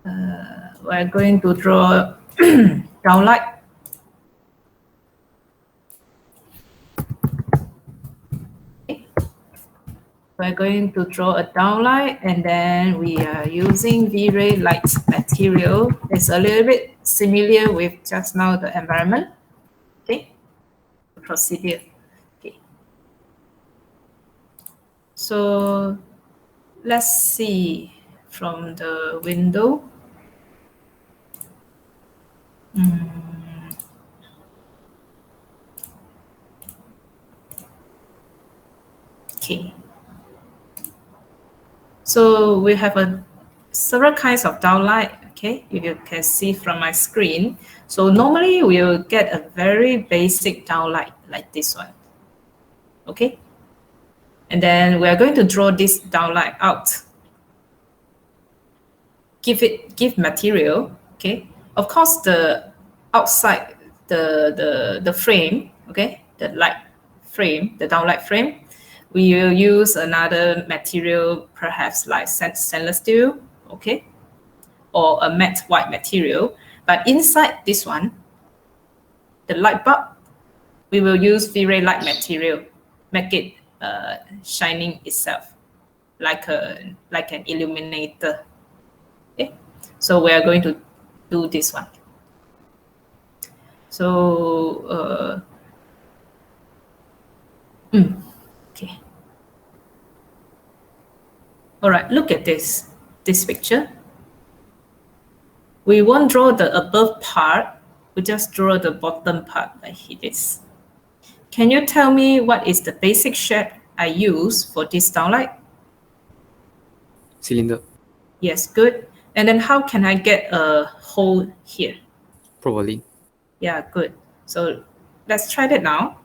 we're going to draw downlight. We're going to draw a downlight, and then we are using V-Ray light material. It's a little bit similar with just now the environment. Okay, the procedure. Okay. So let's see from the window. Okay. So we have several kinds of downlight. Okay, you can see from my screen. So normally we'll get a very basic downlight like this one. Okay, and then we are going to draw this downlight out. Give material. Okay, of course the outside the frame. Okay, the light frame, the downlight frame. We will use another material, perhaps like stainless steel, okay, or a matte white material. But inside this one, the light bulb, we will use V-Ray light material, make it shining itself, like an illuminator. Okay, so we are going to do this one. So okay. All right, look at this picture. We won't draw the above part, we just draw the bottom part like this. Can you tell me what is the basic shape I use for this downlight? Cylinder. Yes, good. And then how can I get a hole here? Provolene. Yeah, good. So let's try that now.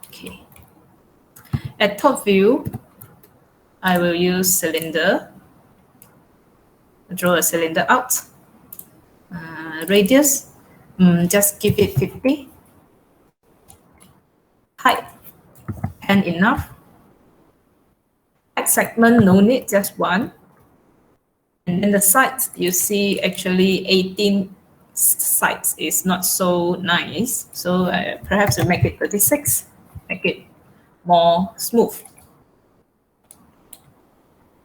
Okay. At top view, I will use cylinder. Draw a cylinder out. Radius, just give it 50. Height, 10 enough. Height segment, no need, just one. And then the sides, you see actually 18 sides is not so nice. So perhaps we make it 36, make it more smooth.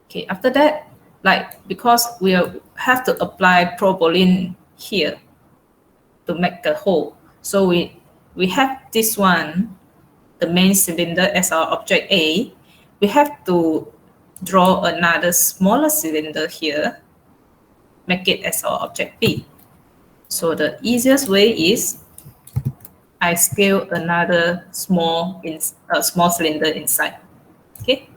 Okay, after that, because we have to apply Provolene here to make the hole. So we have this one, the main cylinder as our object A. We have to draw another smaller cylinder here, make it as our object B. So the easiest way is I scale another small cylinder inside. Okay.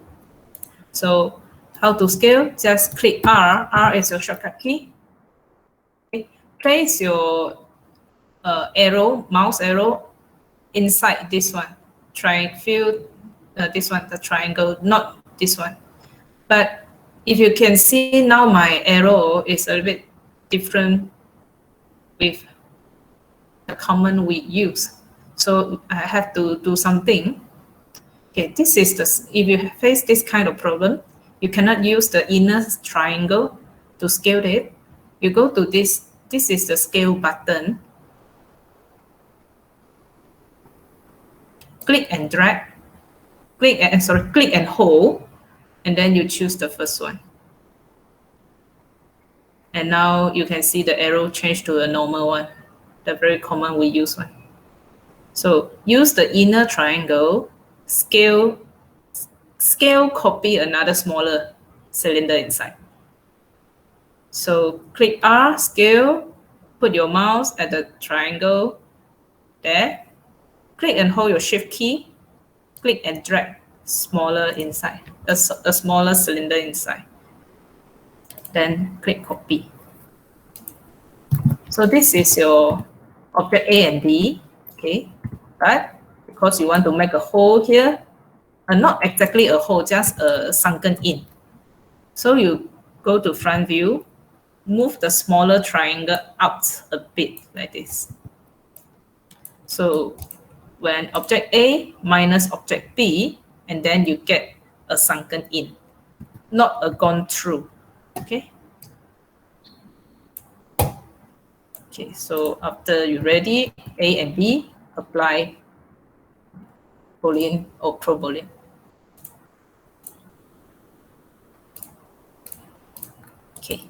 So how to scale? Just click R. R is your shortcut key. Okay. Place your mouse arrow inside this one. This one, the triangle, not this one. But if you can see now, my arrow is a little bit different with the common we use. So I have to do something. Okay, this is if you face this kind of problem, you cannot use the inner triangle to scale it. You go to this is the scale button. Click and drag, click and hold, and then you choose the first one. And now you can see the arrow change to a normal one, the very common we use one. So use the inner triangle, scale, copy another smaller cylinder inside. So click R, scale, put your mouse at the triangle there. Click and hold your shift key, click and drag smaller inside, a smaller cylinder inside. Then click copy. So this is your object A and B, okay? But because you want to make a hole here, not exactly a hole, just a sunken in. So you go to front view, move the smaller triangle out a bit like this. So when object A minus object B, and then you get a sunken in, not a gone through. Okay. Okay, so after you're ready, A and B, apply Boolean or pro-Boolean. Okay.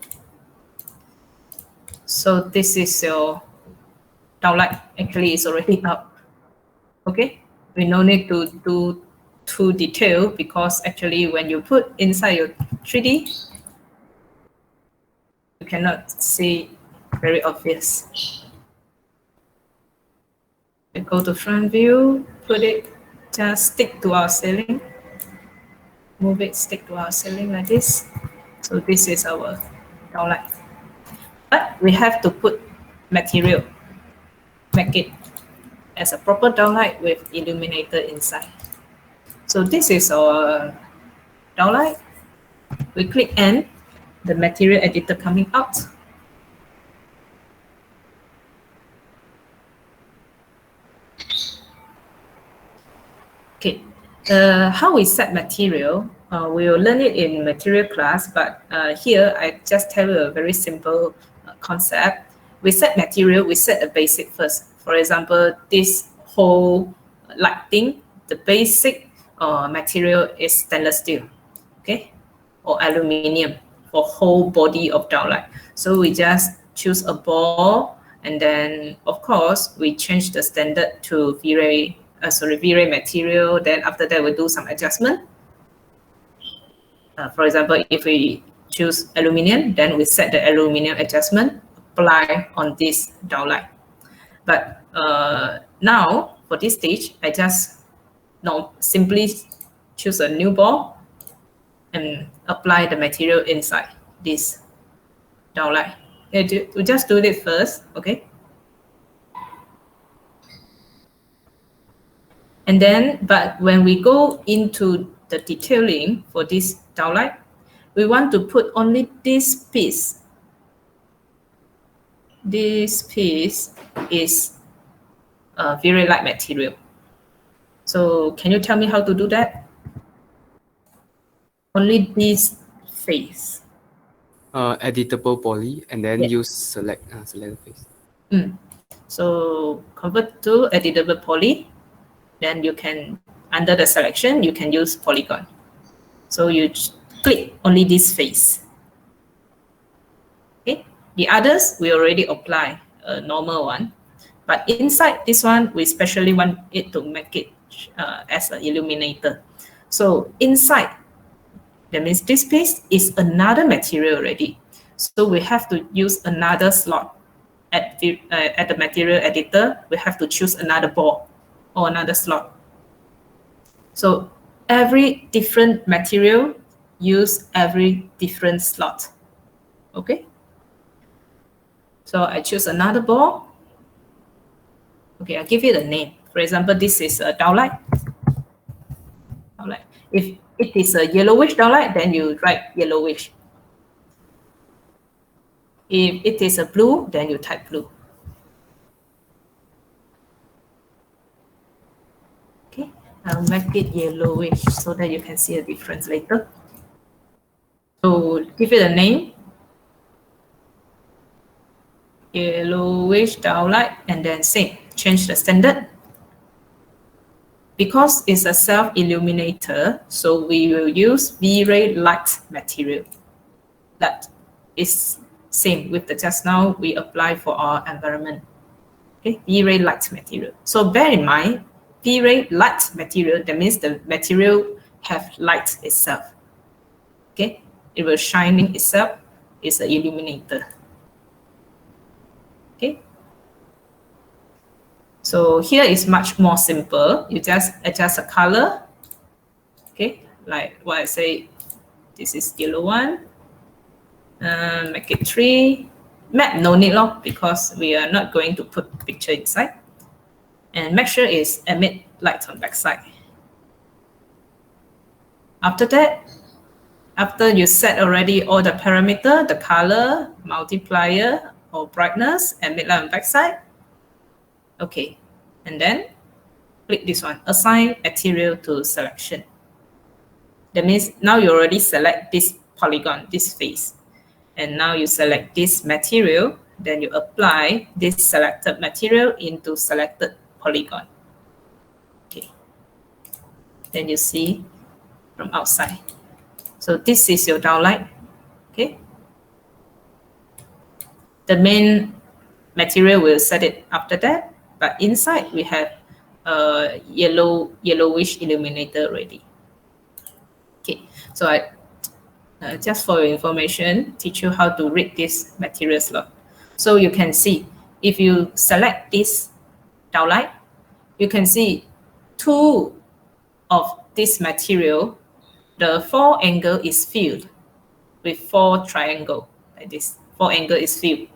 So this is your downlight. Actually, it's already up. Okay. We no need to do too detailed because actually when you put inside your 3D, you cannot see very obvious. We go to front view, put it, just stick to our ceiling. Move it, stick to our ceiling like this. So this is our downlight. But we have to put material, make it as a proper downlight with illuminator inside. So this is our downlight. We click N, the material editor coming out. Okay, how we set material, we will learn it in material class, but here I just tell you a very simple concept. We set material, we set a basic first. For example, this whole lighting, the basic material is stainless steel, okay, or aluminium for whole body of downlight. So we just choose a ball, and then of course we change the standard to V-Ray material. Then after that we do some adjustment. For example, if we choose aluminium, then we set the aluminium adjustment, apply on this downlight. But now for this stage, I just simply choose a new ball and apply the material inside this downlight. We just do it first, okay? And then, but when we go into the detailing for this downlight, we want to put only this piece. This piece is a very light material. So can you tell me how to do that? Only this face. Editable poly, and then use select face. So convert to editable poly. Then you can, under the selection, you can use polygon. So you click only this face. Okay, the others we already apply a normal one, but inside this one we specially want it to make it as an illuminator. So inside, that means this piece is another material already. So we have to use another slot at the material editor. We have to choose another ball or another slot. So every different material use every different slot. Okay. So I choose another ball. Okay, I'll give it a name. For example, this is a downlight. If it is a yellowish downlight, then you write yellowish. If it is a blue, then you type blue. Okay, I'll make it yellowish so that you can see a difference later. So give it a name. Yellowish downlight, and then same, change the standard. Because it's a self-illuminator, so we will use V-Ray light material. That is same with the just now we apply for our environment. Okay, V-Ray light material. So bear in mind, V-Ray light material, that means the material have light itself. Okay, it will shining itself, is an illuminator. Okay. So here is much more simple. You just adjust the color. Okay, like what I say, this is yellow one. Make it 3. Map no need because we are not going to put picture inside. And make sure it's emit light on backside. After that, after you set already all the parameter, the color, multiplier, or brightness, and midlight and backside. Okay, and then click this one, assign material to selection. That means now you already select this polygon, this face. And now you select this material, then you apply this selected material into selected polygon. Okay. Then you see from outside. So this is your downlight. Okay. The main material will set it after that, but inside we have a yellowish illuminator already. Okay, so I just for your information, teach you how to read this material slot. So you can see if you select this downlight, you can see two of this material, the 4 angle is filled with 4 triangle like this. 4 angle is filled.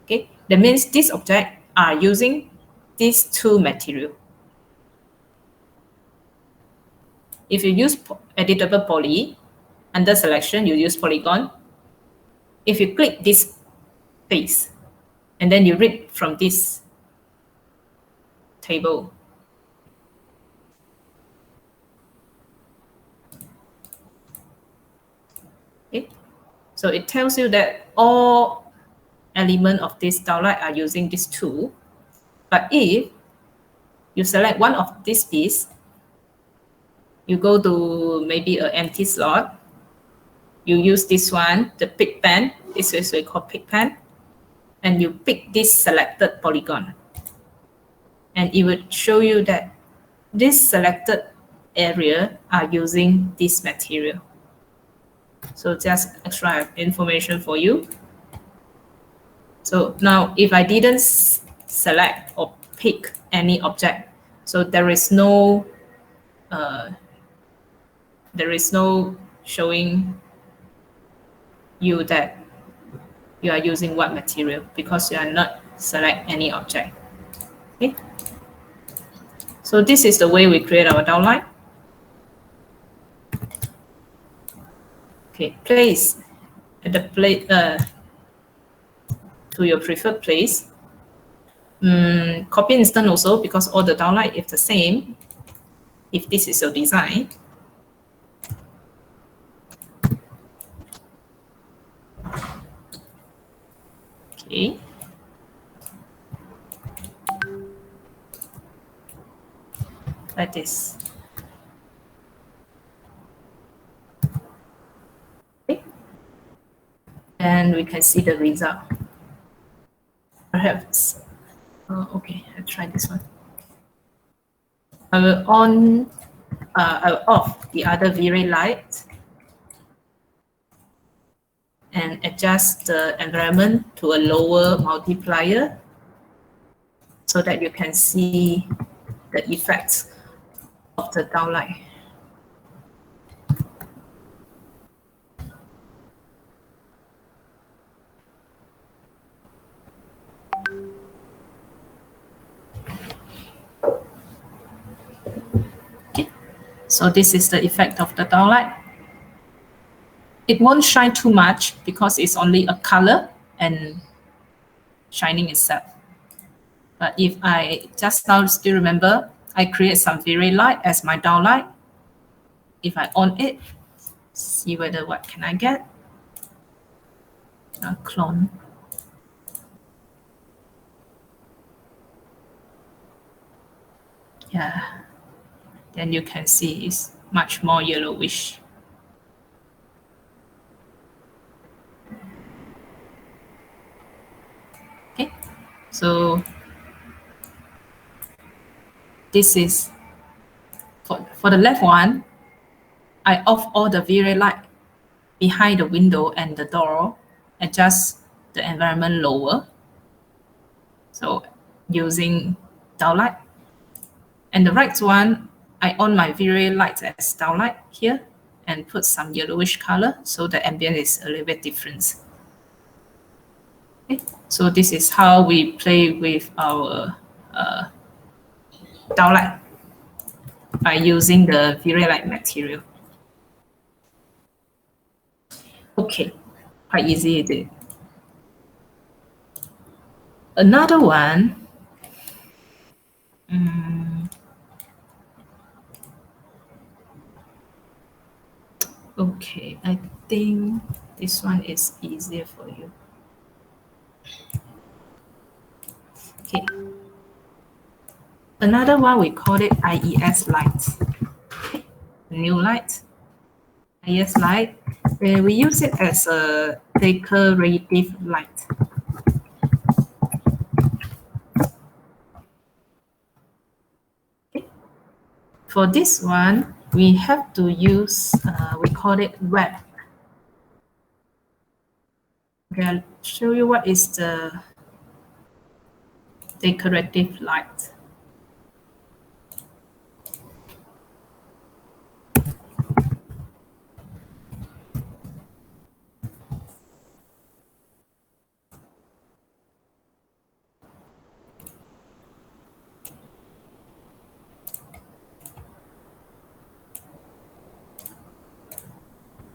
Okay, that means this object are using these 2 material. If you use editable poly, under selection, you use polygon. If you click this face, and then you read from this table, okay, so it tells you that all elements of this downlight are using this 2. But if you select one of this piece, you go to maybe an empty slot, you use this one, the pick pen, this is what we call pick pen, and you pick this selected polygon. And it would show you that this selected area are using this material. So just extra information for you. So now if I didn't select or pick any object, so there is no showing you that you are using what material because you are not select any object. Okay. So this is the way we create our downlight. Okay, place at the place to your preferred place. Copy instant also because all the downlight is the same. If this is your design. Okay. Like this. Okay. And we can see the result. Perhaps, okay, I'll try this one. I will off the other V-Ray light and adjust the environment to a lower multiplier so that you can see the effects of the downlight. Okay, so this is the effect of the downlight. It won't shine too much because it's only a color and shining itself. But if I just now still remember, I create some V-Ray light as my downlight. If I on it, see whether what can I get. A clone. Yeah, then you can see it's much more yellowish. Okay, so this is for the left one. I off all the V-Ray light behind the window and the door, adjust the environment lower. So using downlight. And the right one, I on my V-Ray light as downlight here and put some yellowish color so the ambient is a little bit different. Okay. So this is how we play with our downlight by using the V-Ray light material. Okay, quite easy it is. Another one, okay, I think this one is easier for you. Okay. Another one, we call it IES light. Okay. New light. IES light. We use it as a decorative light. Okay. For this one, we have to use, we call it web. Okay, I'll show you what is the decorative light.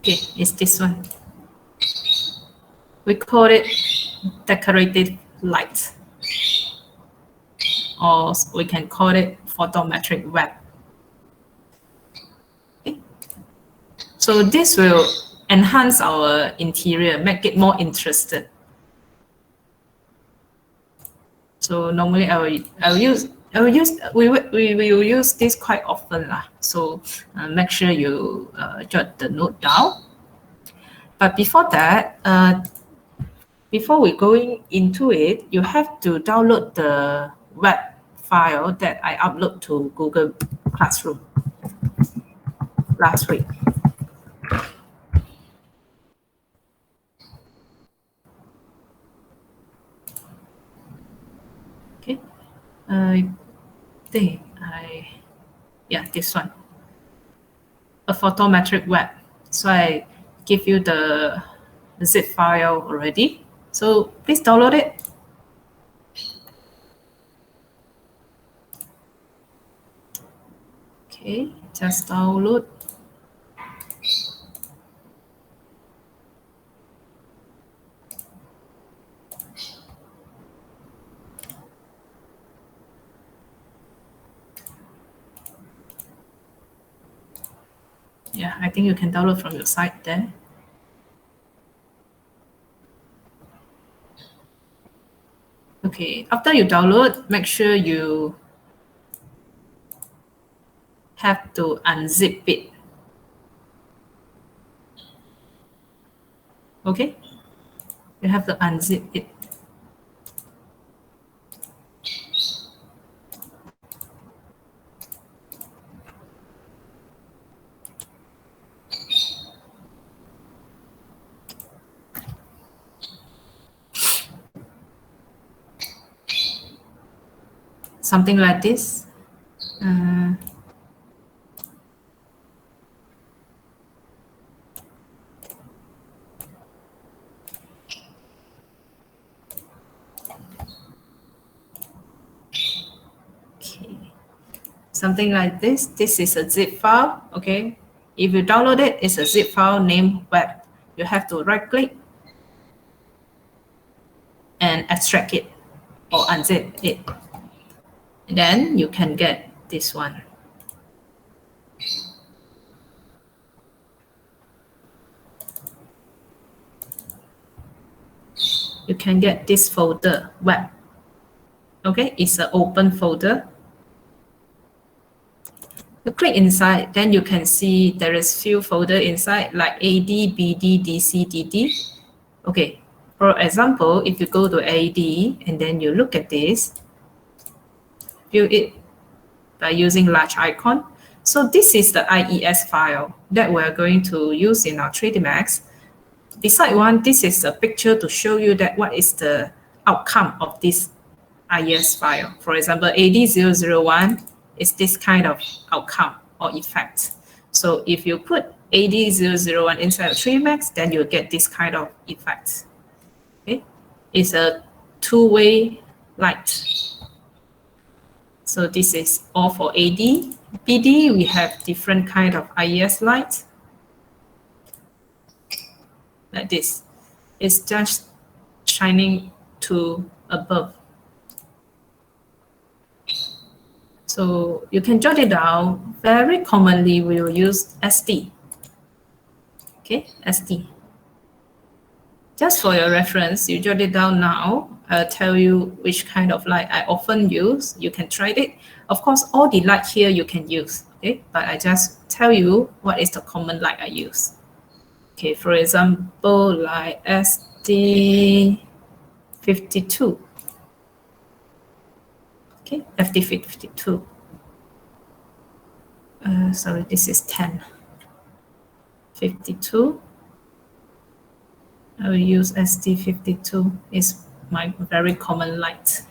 Okay, it's this one. We call it decorative light, or we can call it photometric web. Okay. So this will enhance our interior, make it more interesting. So normally we will use this quite often lah. So make sure you jot the note down. But before that, before we going into it, you have to download the web file that I upload to Google Classroom last week. Okay, I think yeah, this one, a photometric web. So I give you the zip file already. So please download it. Okay, just download. Yeah, I think you can download from your site there. Okay, after you download, make sure you have to unzip it. Okay, you have to unzip it. Something like this. Okay, something like this. This is a zip file. Okay, if you download it, it's a zip file named web. You have to right click and extract it or unzip it. And then you can get this one. You can get this folder, web. Okay, it's an open folder. You click inside, then you can see there is few folder inside like AD, BD, DC, DD. Okay, for example, if you go to AD and then you look at this, view it by using large icon. So this is the IES file that we're going to use in our 3D Max. Beside one, this is a picture to show you that what is the outcome of this IES file. For example, AD001 is this kind of outcome or effect. So if you put AD001 inside of 3D Max, then you'll get this kind of effect. Okay, it's a two-way light. So this is all for AD. BD, we have different kind of IES light. like this. It's just shining to above. So you can jot it down. Very commonly, we will use SD. Okay, SD. Just for your reference, you jot it down now. I'll tell you which kind of light I often use. You can try it. Of course, all the light here you can use, okay? But I just tell you what is the common light I use. Okay, for example, like SD52. Okay, FD52. Sorry, this is 10. 52. I will use SD52. It's my very common light.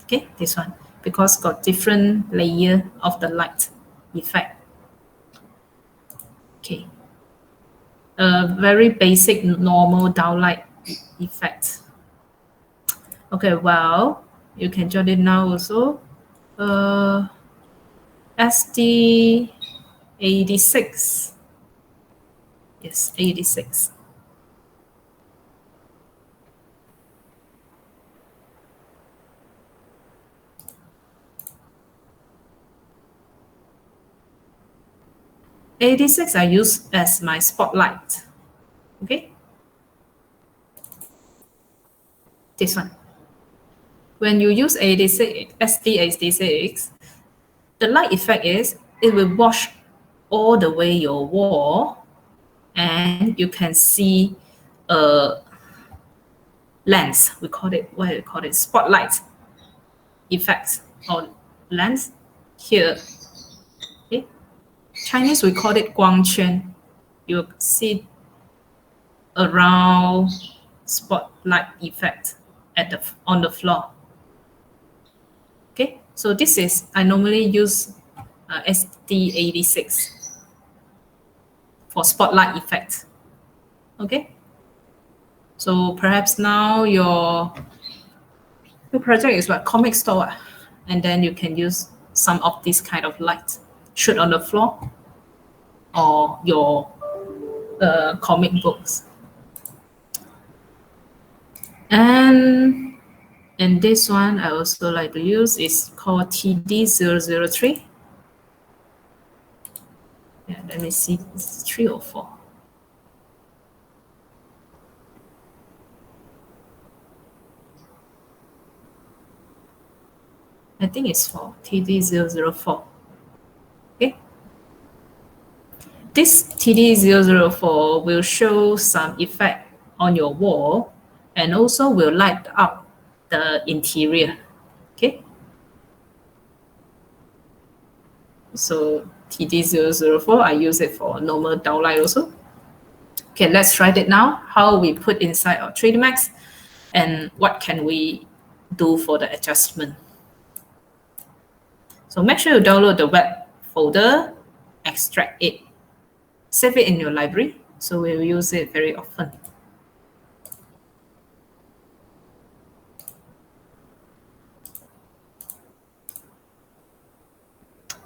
Okay, this one, because got different layer of the light effect. Okay, a very basic normal downlight effect. Okay, well, you can jot it now also. SD86. Yes, 86. '86 I use as my spotlight. Okay, this one. When you use 86 SD86, the light effect is it will wash all the way your wall, and you can see a lens. We call it, what do we call it? Spotlight effect or lens here. Okay, Chinese we call it 光圈. You see around spotlight effect on the floor. Okay, so this is, I normally use SD86 for spotlight effect. Okay, so perhaps now your project is like comic store, and then you can use some of this kind of light, shoot on the floor or your comic books. And this one I also like to use is called TD003. Yeah, let me see, it's 3 or 4. I think it's 4, TD004. Okay. This TD004 will show some effect on your wall and also will light up the interior. Okay. So TD004, I use it for normal downlight also. Okay, let's try it now. How we put inside our 3D Max and what can we do for the adjustment. So make sure you download the web folder, extract it, save it in your library, so we'll use it very often.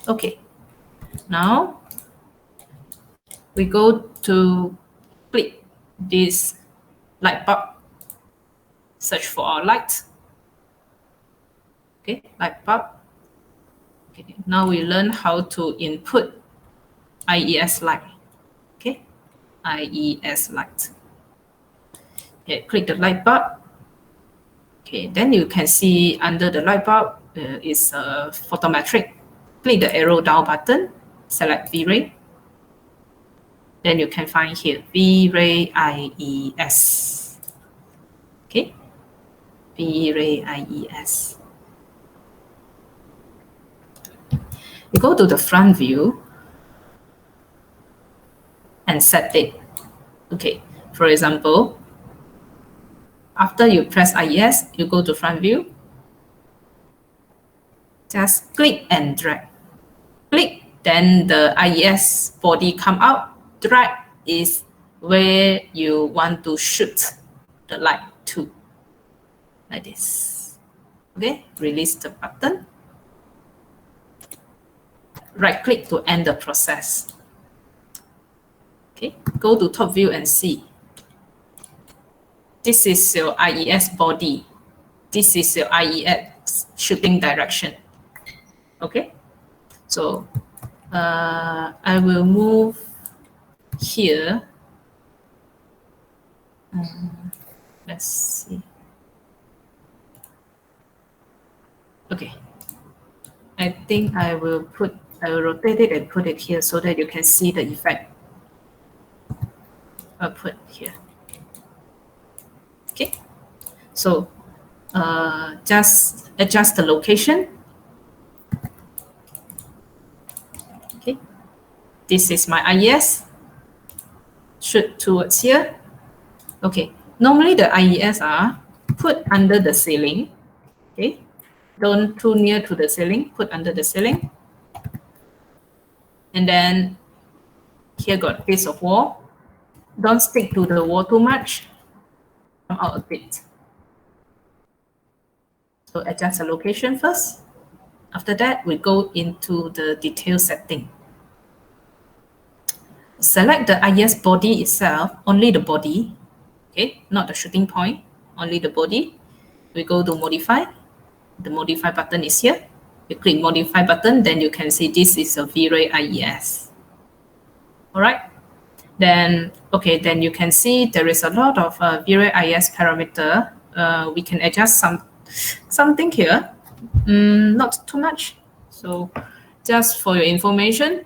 Okay, now we go to click this light bulb, search for our light. Okay, light bulb. Okay, now we learn how to input IES light. Okay, IES light. Okay, click the light bulb. Okay, then you can see under the light bulb is a photometric. Click the arrow down button, select V-Ray. Then you can find here V-Ray IES. Okay, V-Ray IES. You go to the front view and set it. Okay, for example, after you press IES, you go to front view. Just click and drag. Click, then the IES body come out. Drag is where you want to shoot the light to, like this. Okay, release the button. Right click to end the process. Okay, go to top view and see. This is your IES body. This is your IES shooting direction. Okay, so I will move here. Let's see. Okay, I think I will rotate it and put it here so that you can see the effect. I'll put here. Okay, so just adjust the location. Okay, this is my IES. Shoot towards here. Okay, normally the IES are put under the ceiling. Okay, don't too near to the ceiling, put under the ceiling. And then here got a piece of wall. Don't stick to the wall too much. Come out a bit. So adjust the location first. After that, we go into the detail setting. Select the IES body itself, only the body, okay, not the shooting point, only the body. We go to modify. The modify button is here. You click modify button, then you can see this is a V-Ray IES. All right. Then, okay, then you can see there is a lot of V-Ray IES parameter. We can adjust something here, not too much. So just for your information,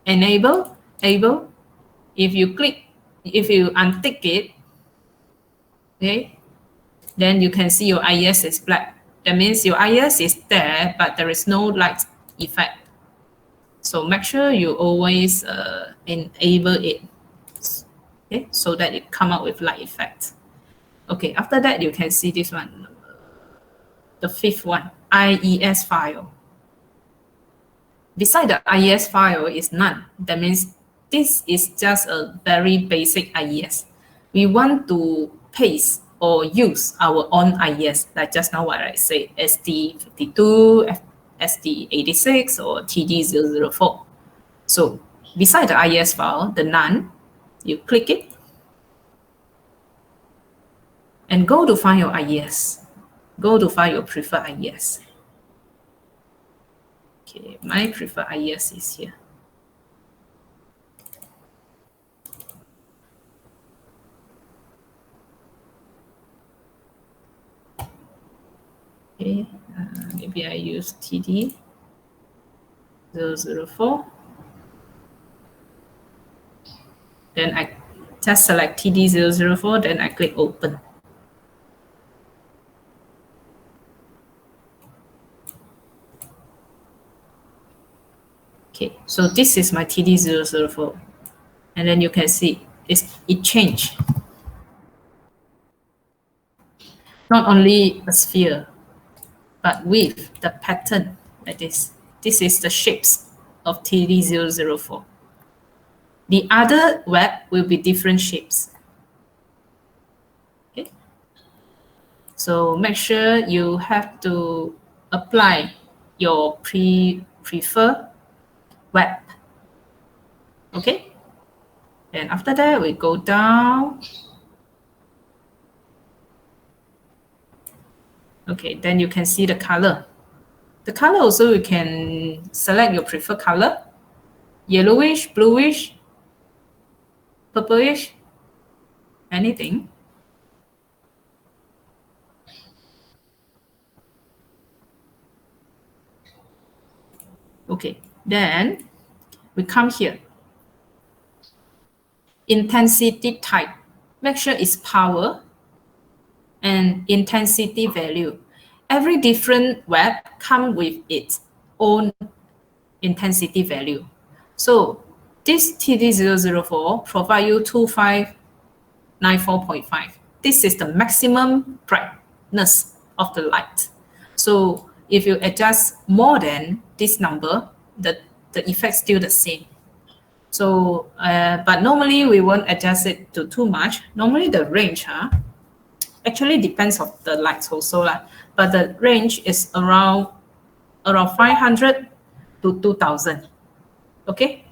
enable. If you untick it, okay, then you can see your IES is black. That means your IES is there, but there is no light effect. So make sure you always enable it, okay, so that it come out with light effect. Okay, after that, you can see this one, the fifth one, IES file. Beside the IES file is none. That means this is just a very basic IES. We want to paste or use our own IES, like just now what I say, SD52, SD86, or TD004. So beside the IES file, the none, you click it and go to find your IES. Go to find your preferred IES. Okay, my preferred IES is here. Okay, maybe I use TD004. Then I just select TD004, then I click open. Okay, so this is my TD004. And then you can see it changed. Not only a sphere, but with the pattern like this. This is the shapes of TD004. The other web will be different shapes. Okay. So make sure you have to apply your preferred web. Okay. And after that, we go down. Okay, then you can see the color. The color also, you can select your preferred color. Yellowish, bluish, purplish, anything. Okay, then we come here. Intensity type. Make sure it's power and intensity value. Every different web comes with its own intensity value. So this TD004 provide you 2594.5. This is the maximum brightness of the light. So if you adjust more than this number, the effect is still the same. So, but normally we won't adjust it to too much. Normally the range actually depends on the lights also, but the range is around 500 to 2000. Okay.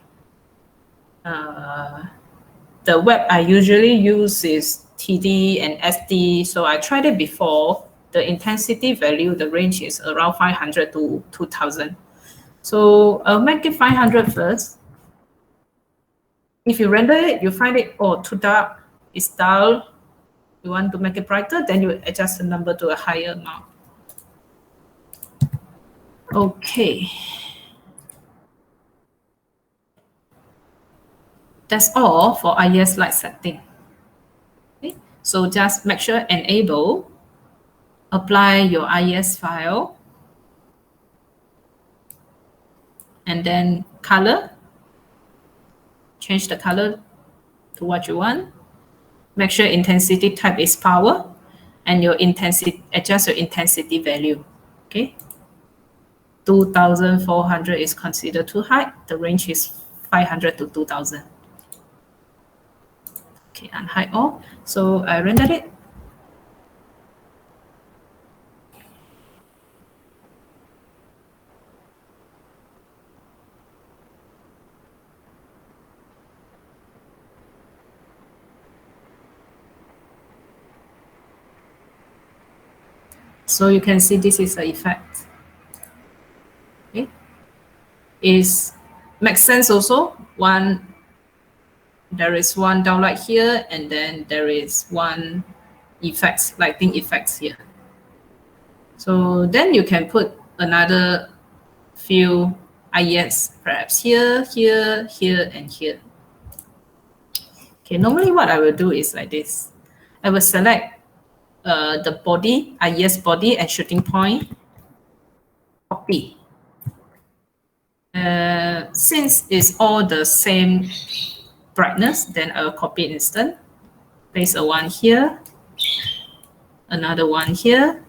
the web I usually use is TD and SD. So I tried it before. The intensity value, the range is around 500 to 2000. So I'll make it 500 first. If you render it, you find it, oh, too dark, it's dull, you want to make it brighter, then you adjust the number to a higher amount. Okay. That's all for IES light setting. Okay. So just make sure enable, apply your IES file, and then color, change the color to what you want. Make sure intensity type is power, and your intensity, adjust your intensity value. Okay. 2400 is considered too high. The range is 500 to 2000. Okay, unhide all. So I rendered it. So you can see this is the effect. Okay, makes sense also. There is one downlight here, and then there is one lighting effects here. So then you can put another few IES, perhaps here, here, here, and here. Okay, normally what I will do is like this. I will select the body, IES body and shooting point, copy. Since it's all the same brightness, then I will copy instant. Place a one here, another one here.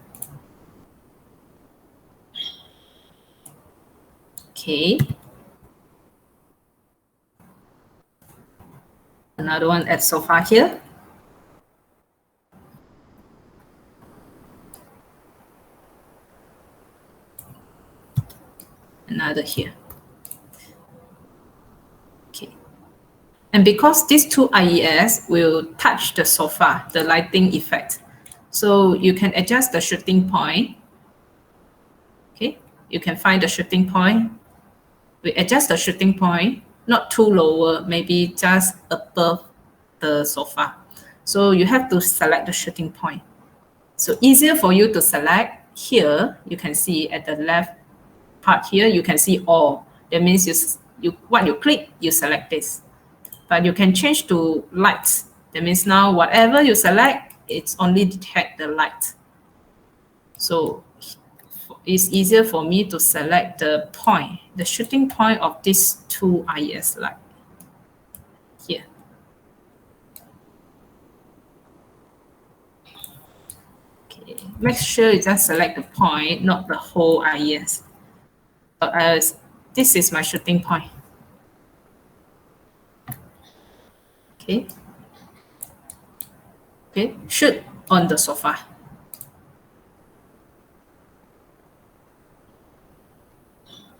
Okay. Another one at sofa here. Another here. Okay. And because these two IES will touch the sofa, the lighting effect, so you can adjust the shooting point. Okay, you can find the shooting point. We adjust the shooting point, not too lower, maybe just above the sofa. So you have to select the shooting point. So easier for you to select here, you can see at the left part here, you can see all. That means when you click, you select this. But you can change to lights. That means now whatever you select, it's only detect the light. So it's easier for me to select the point, the shooting point of these two IES light here. Okay, make sure you just select the point, not the whole IES. This is my shooting point. Okay. Okay, shoot on the sofa.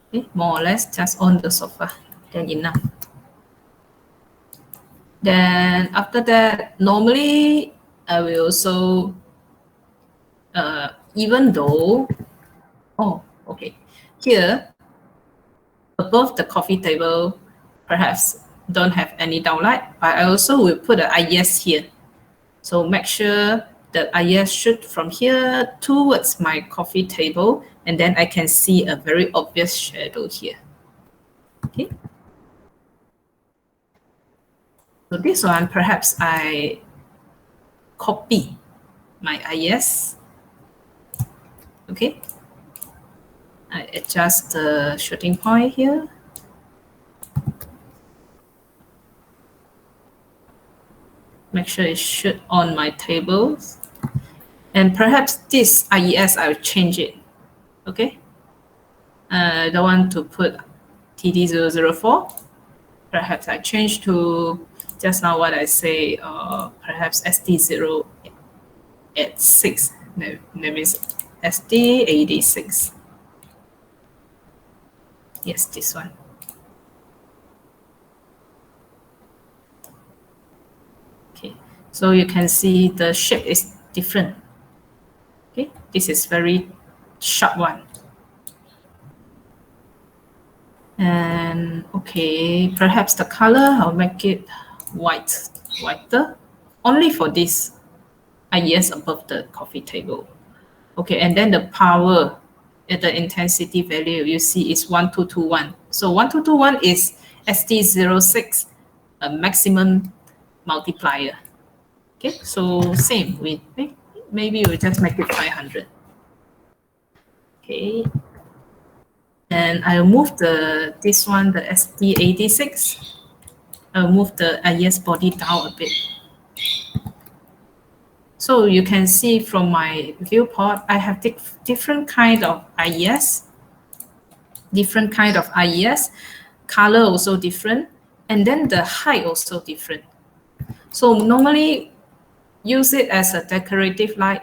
Okay, more or less just on the sofa, then enough. Then after that, normally I will also, even though, oh, okay, here above the coffee table, perhaps don't have any downlight, but I also will put an IES here. So make sure the IES shoot from here towards my coffee table, and then I can see a very obvious shadow here. Okay. So this one, perhaps I copy my IES. Okay. I adjust the shooting point here. Make sure it shoot on my tables. And perhaps this IES, I'll change it. Okay. I don't want to put TD004. Perhaps I change to just now what I say, perhaps SD0 at 6. That means SD86. Yes, this one. So you can see the shape is different. Okay, this is very sharp one. And okay, perhaps the color, I'll make it whiter, only for this IES above the coffee table. Okay, and then the power at the intensity value you see is 1221. So 1221 is ST06, a maximum multiplier. Okay, so same with, maybe we'll just make it 500. Okay, and I'll move this one, the ST86. I'll move the IES body down a bit. So you can see from my viewport, I have different kind of IES, color also different, and then the height also different. So normally use it as a decorative light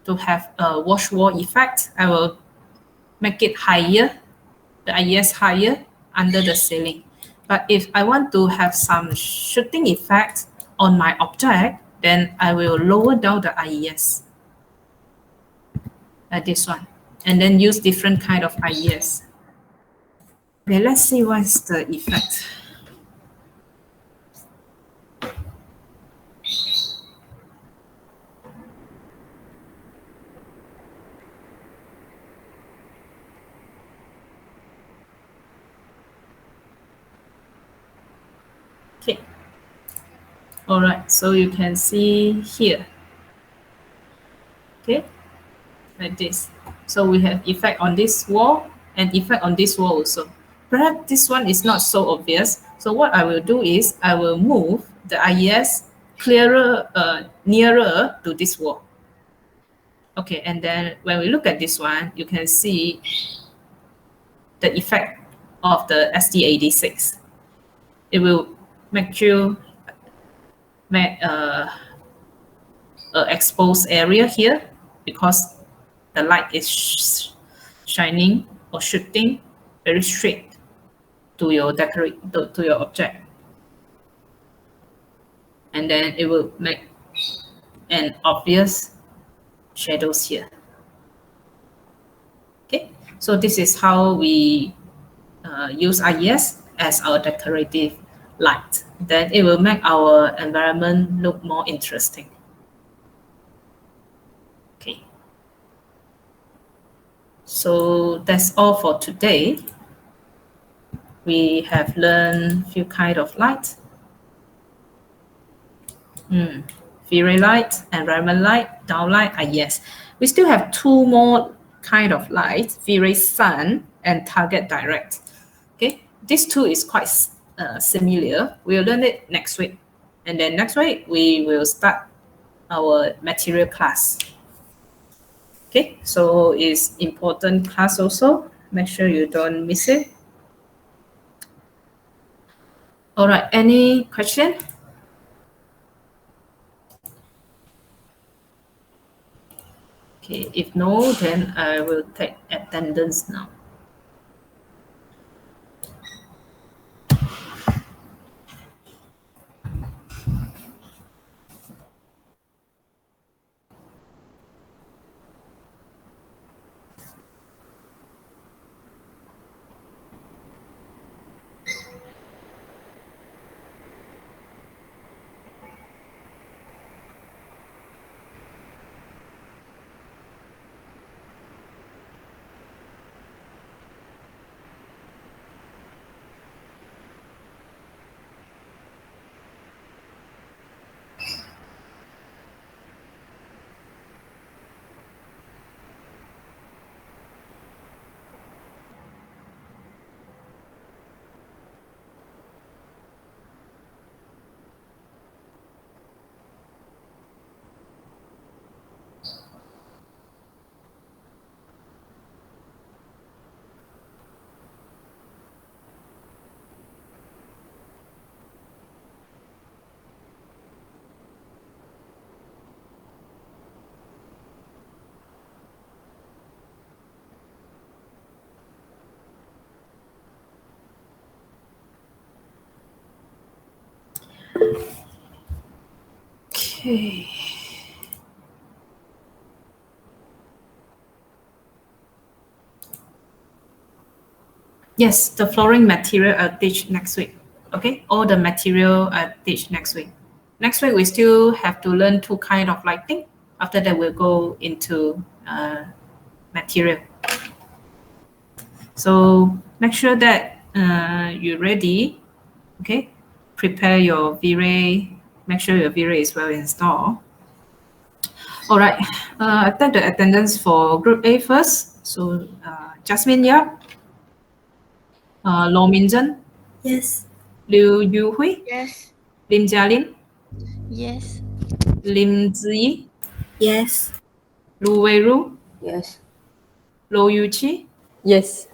to have a wash wall effect. I will make it higher, the IES higher under the ceiling. But if I want to have some shooting effect on my object, then I will lower down the IES, like this one, and then use different kind of IES. Okay, let's see what's the effect. Okay. All right, so you can see here. Okay, like this. So we have effect on this wall and effect on this wall also. Perhaps this one is not so obvious. So what I will do is I will move the IES nearer to this wall. Okay, and then when we look at this one, you can see the effect of the ST86. It will make you exposed area here because the light is shining or shooting very straight to your to your object, and then it will make an obvious shadows here. Okay, so this is how we use IES as our decorative light. Then it will make our environment look more interesting. Okay, so that's all for today. We have learned few kind of light. V-ray light, environment light, downlight, IES. We still have two more kind of light, V-ray sun and target direct. Okay, these two is quite similar. We'll learn it next week. And then next week, we will start our material class. Okay, so it's important class also. Make sure you don't miss it. All right, any question? Okay, if no, then I will take attendance now. Okay. Yes, the flooring material I'll teach next week. Okay, all the material I'll teach next week. Next week we still have to learn two kind of lighting. After that, we'll go into material. So make sure that you're ready. Okay, prepare your V-Ray. Make sure your V-Ray is well installed. All right, I take the attendance for Group A first. So Jasmine Yap, Lo Minzhen, Yes. Liu Yuhui, Yes. Lim Jialin, Yes. Lim Ziyi, Yes. Lu Weiru, Yes. Lo Yuqi, Yes.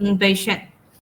Ng Beishan.